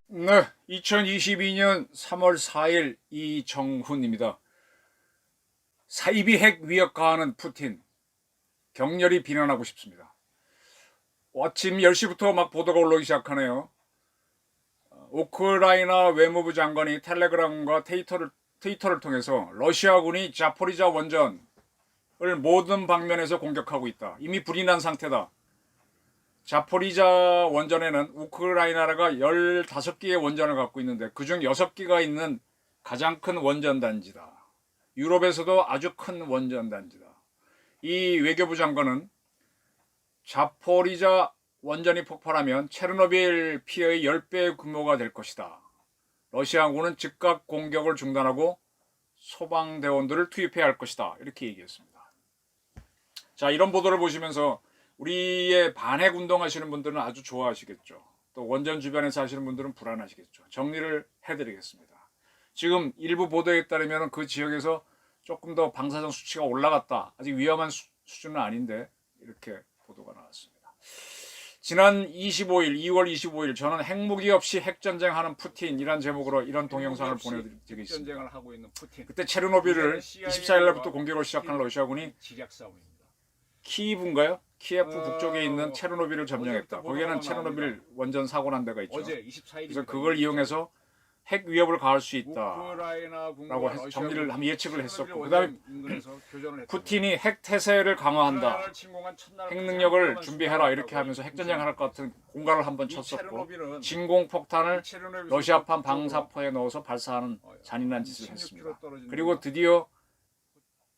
네, 2022년 3월 4일 이정훈입니다. 사이비 핵 위협 가하는 푸틴, 격렬히 비난하고 싶습니다. 아침 10시부터 막 보도가 올라오기 시작하네요. 우크라이나 외무부 장관이 텔레그램과 트위터를 통해서 러시아군이 자포리자 원전을 모든 방면에서 공격하고 있다. 이미 불이 난 상태다. 자포리자 원전에는 우크라이나가 15개의 원전을 갖고 있는데 그중 6개가 있는 가장 큰 원전단지다. 유럽에서도 아주 큰 원전단지다. 이 외교부 장관은 자포리자 원전이 폭발하면 체르노빌 피해의 10배의 규모가 될 것이다. 러시아군은 즉각 공격을 중단하고 소방대원들을 투입해야 할 것이다. 이렇게 얘기했습니다. 자, 이런 보도를 보시면서 우리의 반핵 운동하시는 분들은 아주 좋아하시겠죠. 또 원전 주변에서 하시는 분들은 불안하시겠죠. 정리를 해드리겠습니다. 지금 일부 보도에 따르면 그 지역에서 조금 더 방사성 수치가 올라갔다. 아직 위험한 수준은 아닌데 이렇게 보도가 나왔습니다. 지난 25일, 2월 25일 저는 핵무기 없이 핵전쟁하는 푸틴이란 제목으로 이런 동영상을 보내드리겠습니다. 전쟁을 하고 있는 푸틴. 그때 체르노빌을 24일 날부터 공격을 시작한 러시아군이 지략 싸움입니다. 키이브인가요? 키예프 북쪽에 있는 체르노빌을 점령했다. 거기에는 체르노빌 원전 사고 난 데가 있죠. 어제 24일 그래서 그걸 이용해서 핵 위협을 가할 수 있다라고 정리를 한번 예측을 했었고, 그다음에 푸틴이 핵 태세를 강화한다, 핵 능력을 준비해라 이렇게 하면서 핵전쟁을 할 것 같은 공갈을 한번 쳤었고, 진공폭탄을 러시아판 방사포에 넣어서 발사하는 잔인한 짓을 했습니다. 그리고 드디어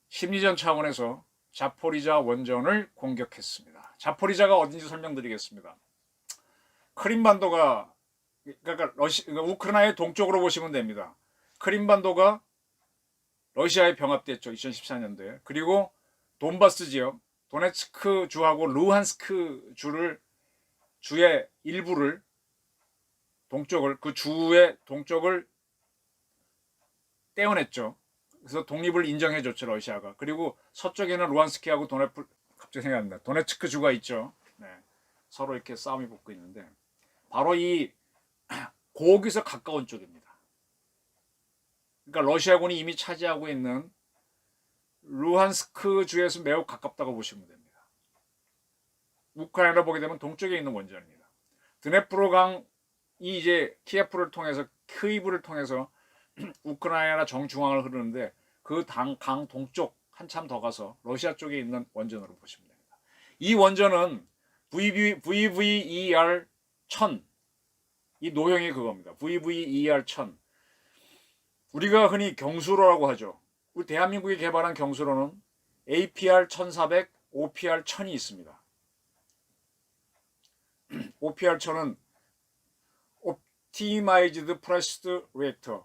심리전 차원에서 자포리자 원전을 공격했습니다. 자포리자가 어딘지 설명드리겠습니다. 크림반도가 그러니까 우크라이나의 동쪽으로 보시면 됩니다. 크림반도가 러시아에 병합됐죠. 2014년도에. 그리고 돈바스 지역, 도네츠크 주하고 루한스크 주의 일부를 동쪽을 그 주의 동쪽을 떼어냈죠. 그래서 독립을 인정해줬죠, 러시아가. 그리고 서쪽에는 루한스키하고 갑자기 생각납니다. 도네츠크 주가 있죠. 네. 서로 이렇게 싸움이 붙고 있는데 바로 이 거기서 가까운 쪽입니다. 그러니까 러시아군이 이미 차지하고 있는 루한스크 주에서 매우 가깝다고 보시면 됩니다. 우크라이나를 보게 되면 동쪽에 있는 원전입니다. 드네프로 강이 이제 키예프를 통해서 우크라이나 정중앙을 흐르는데 그 강 동쪽 한참 더 가서 러시아 쪽에 있는 원전으로 보시면 됩니다. 이 원전은 VVER 1000, 이 노형이 그겁니다. VVER 1000. 우리가 흔히 경수로라고 하죠. 우리 대한민국이 개발한 경수로는 APR 1400, OPR 1000이 있습니다. OPR 1000은 Optimized Pressed Reactor,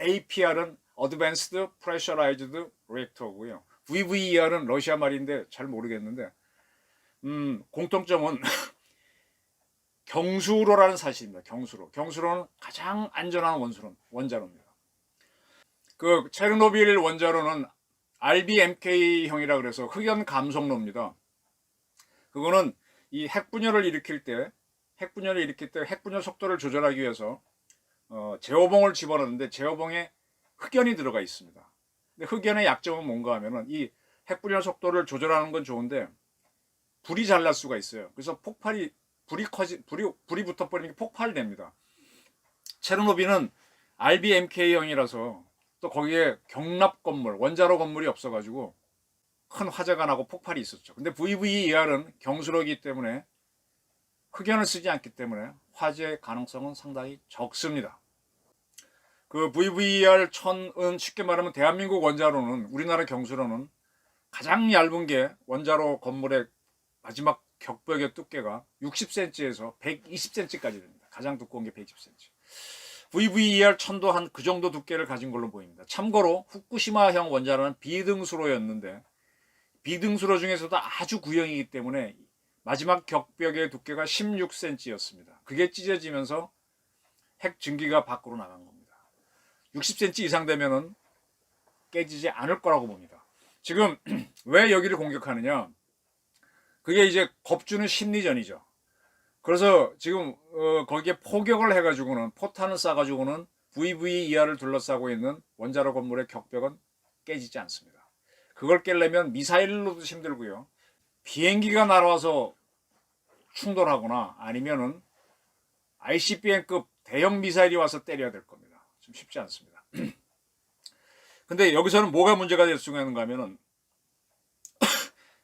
APR은 Advanced Pressurized Reactor고요. VVER은 러시아 말인데 잘 모르겠는데 공통점은 경수로라는 사실입니다. 경수로는 가장 안전한 원자로입니다. 그 체르노빌 원자로는 RBMK형이라 그래서 흑연 감속로입니다. 그거는 이 핵분열을 일으킬 때 핵분열 속도를 조절하기 위해서 제어봉을 집어넣는데 제어봉에 흑연이 들어가 있습니다. 근데 흑연의 약점은 뭔가 하면은 이 핵분열 속도를 조절하는 건 좋은데 불이 잘 날 수가 있어요. 그래서 불이 붙어버리니까 폭발이 됩니다. 체르노빌은 RBMK형이라서 또 거기에 경납 건물, 원자로 건물이 없어가지고 큰 화재가 나고 폭발이 있었죠. 근데 VVER은 경수로이기 때문에 흑연을 쓰지 않기 때문에 화재 가능성은 상당히 적습니다. 그 VVER 1000은 쉽게 말하면 대한민국 원자로는, 우리나라 경수로는 가장 얇은 게 원자로 건물의 마지막 격벽의 두께가 60cm에서 120cm까지 됩니다. 가장 두꺼운 게 120cm. VVER 1000도 한 그 정도 두께를 가진 걸로 보입니다. 참고로 후쿠시마형 원자로는 비등수로였는데 비등수로 중에서도 아주 구형이기 때문에 마지막 격벽의 두께가 16cm였습니다. 그게 찢어지면서 핵 증기가 밖으로 나간 겁니다. 60cm 이상 되면은 깨지지 않을 거라고 봅니다. 지금 왜 여기를 공격하느냐? 그게 이제 겁주는 심리전이죠. 그래서 지금 거기에 포격을 해가지고는 포탄을 쏴가지고는 VV 이하를 둘러싸고 있는 원자로 건물의 격벽은 깨지지 않습니다. 그걸 깨려면 미사일로도 힘들고요. 비행기가 날아와서 충돌하거나 아니면은 ICBM급 대형 미사일이 와서 때려야 될 겁니다. 좀 쉽지 않습니다. 근데 여기서는 뭐가 문제가 될 수가 있는가 하면은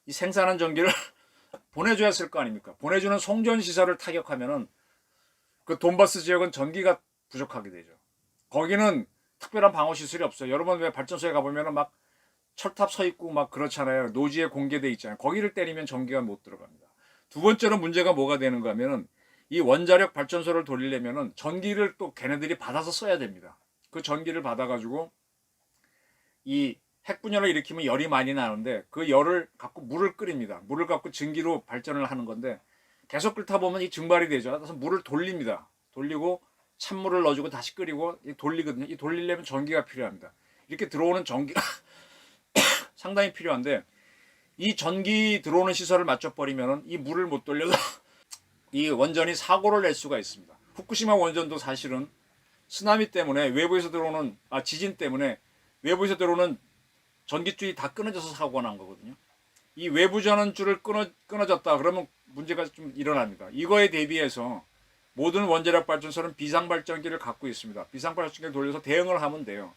이 생산한 전기를 보내줘야 했을 거 아닙니까? 보내주는 송전 시설을 타격하면은 그 돈바스 지역은 전기가 부족하게 되죠. 거기는 특별한 방어 시설이 없어요. 여러분 왜 발전소에 가보면은 막 철탑 서 있고 막 그렇잖아요. 노지에 공개돼 있잖아요. 거기를 때리면 전기가 못 들어갑니다. 두 번째로 문제가 뭐가 되는가 하면은 이 원자력 발전소를 돌리려면은 전기를 또 걔네들이 받아서 써야 됩니다. 그 전기를 받아가지고 이 핵분열을 일으키면 열이 많이 나는데 그 열을 갖고 물을 끓입니다. 물을 갖고 증기로 발전을 하는 건데 계속 끓다 보면 이 증발이 되죠. 그래서 물을 돌립니다. 돌리고 찬물을 넣어주고 다시 끓이고 돌리거든요. 이 돌리려면 전기가 필요합니다. 이렇게 들어오는 전기가 상당히 필요한데 이 전기 들어오는 시설을 맞춰버리면 이 물을 못 돌려서 이 원전이 사고를 낼 수가 있습니다. 후쿠시마 원전도 사실은 쓰나미 때문에 외부에서 들어오는 지진 때문에 외부에서 들어오는 전기줄이 다 끊어져서 사고가 난 거거든요. 이 외부 전원줄을 끊어졌다 그러면 문제가 좀 일어납니다. 이거에 대비해서 모든 원자력 발전소는 비상발전기를 갖고 있습니다. 비상발전기를 돌려서 대응을 하면 돼요.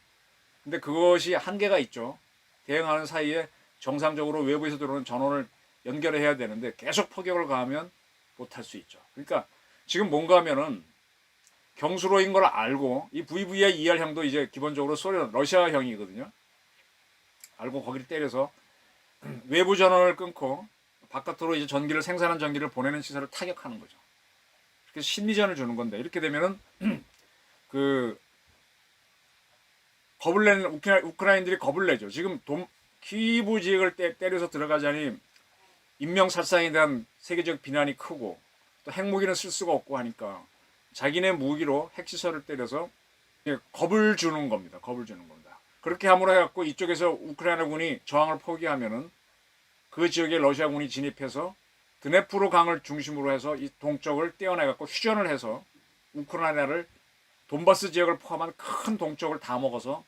근데 그것이 한계가 있죠. 대응하는 사이에 정상적으로 외부에서 들어오는 전원을 연결해야 되는데 계속 포격을 가하면 못할 수 있죠. 그러니까 지금 뭔가 하면은 경수로인 걸 알고 이 VVI ER형도 이제 기본적으로 소련 러시아형이거든요. 알고 거기를 때려서 외부 전원을 끊고 바깥으로 이제 전기를 생산한 전기를 보내는 시설을 타격하는 거죠. 그래서 심리전을 주는 건데 이렇게 되면은 그 겁을 내는 우크라이나인들이 겁을 내죠. 지금 키이브 지역을 때려서 들어가자니 인명살상에 대한 세계적 비난이 크고 또 핵무기는 쓸 수가 없고 하니까 자기네 무기로 핵시설을 때려서 겁을 주는 겁니다. 겁을 주는 겁니다. 그렇게 함으로 해갖고 이쪽에서 우크라이나군이 저항을 포기하면은 그 지역에 러시아군이 진입해서 드네프르 강을 중심으로 해서 이 동쪽을 떼어내갖고 휴전을 해서 우크라이나를 돈바스 지역을 포함한 큰 동쪽을 다 먹어서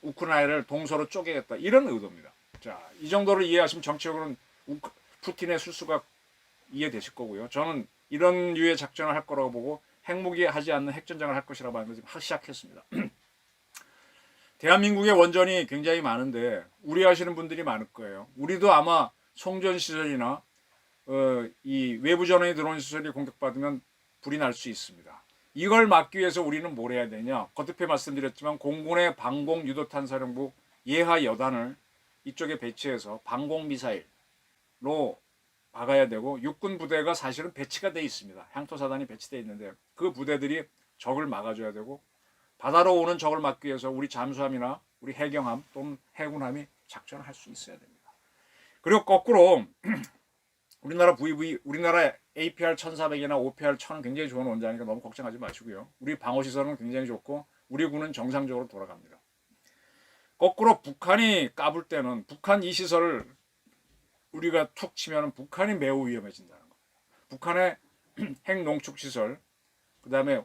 우크라이나를 동서로 쪼개겠다 이런 의도입니다. 자, 이 정도를 이해하시면 정치적으로는 푸틴의 술수가 이해되실 거고요. 저는 이런 류의 작전을 할 거라고 보고 핵무기 하지 않는 핵전쟁을 할 것이라고 하는 걸 지금 시작했습니다. 대한민국의 원전이 굉장히 많은데 우려하시는 분들이 많을 거예요. 우리도 아마 송전 시설이나 이 외부 전원이 들어온 시설이 공격받으면 불이 날 수 있습니다. 이걸 막기 위해서 우리는 뭘 해야 되냐? 거듭해 말씀드렸지만 공군의 방공 유도탄 사령부 예하 여단을 이쪽에 배치해서 방공 미사일로 박아야 되고 육군 부대가 사실은 배치가 돼 있습니다. 향토사단이 배치되어 있는데 그 부대들이 적을 막아줘야 되고 바다로 오는 적을 막기 위해서 우리 잠수함이나 우리 해경함 또는 해군함이 작전을 할 수 있어야 됩니다. 그리고 거꾸로 우리나라 APR 1400이나 OPR 1000은 굉장히 좋은 원자니까 너무 걱정하지 마시고요. 우리 방어시설은 굉장히 좋고 우리 군은 정상적으로 돌아갑니다. 거꾸로 북한이 까불 때는 북한 이 시설을 우리가 툭 치면 북한이 매우 위험해진다는 겁니다. 북한의 핵농축시설, 그 다음에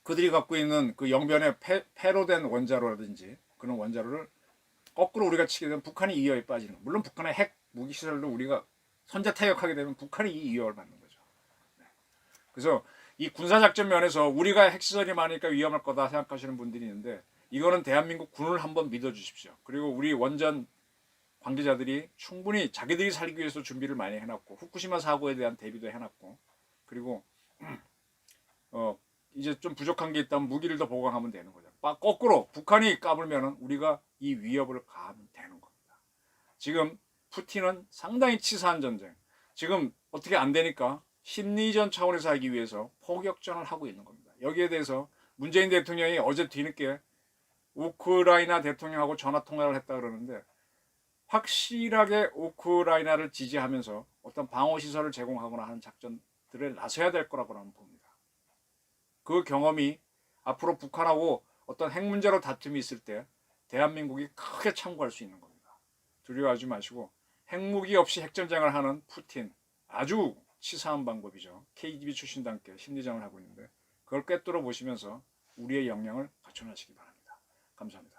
그들이 갖고 있는 그 영변의 폐로 된 원자로라든지 그런 원자로를 거꾸로 우리가 치게 되면 북한이 이 위협에 빠지는 거예요. 물론 북한의 핵 무기시설도 우리가 선제 타격하게 되면 북한이 이 위협을 받는 거죠. 네. 그래서 이 군사작전 면에서 우리가 핵시설이 많으니까 위험할 거다 생각하시는 분들이 있는데 이거는 대한민국 군을 한번 믿어주십시오. 그리고 우리 원전 관계자들이 충분히 자기들이 살기 위해서 준비를 많이 해놨고 후쿠시마 사고에 대한 대비도 해놨고 그리고 이제 좀 부족한 게 있다면 무기를 더 보강하면 되는 거죠. 거꾸로 북한이 까불면 우리가 이 위협을 가하면 되는 겁니다. 지금 푸틴은 상당히 치사한 전쟁. 지금 어떻게 안 되니까 심리전 차원에서 하기 위해서 포격전을 하고 있는 겁니다. 여기에 대해서 문재인 대통령이 어제 뒤늦게 우크라이나 대통령하고 전화 통화를 했다 그러는데 확실하게 우크라이나를 지지하면서 어떤 방어시설을 제공하거나 하는 작전들을 나서야 될 거라고 봅니다. 그 경험이 앞으로 북한하고 어떤 핵 문제로 다툼이 있을 때 대한민국이 크게 참고할 수 있는 겁니다. 두려워하지 마시고 핵무기 없이 핵전쟁을 하는 푸틴 아주 치사한 방법이죠. KGB 출신과 함께 심리전을 하고 있는데 그걸 꿰뚫어 보시면서 우리의 역량을 갖춰나시기 바랍니다. 감사합니다.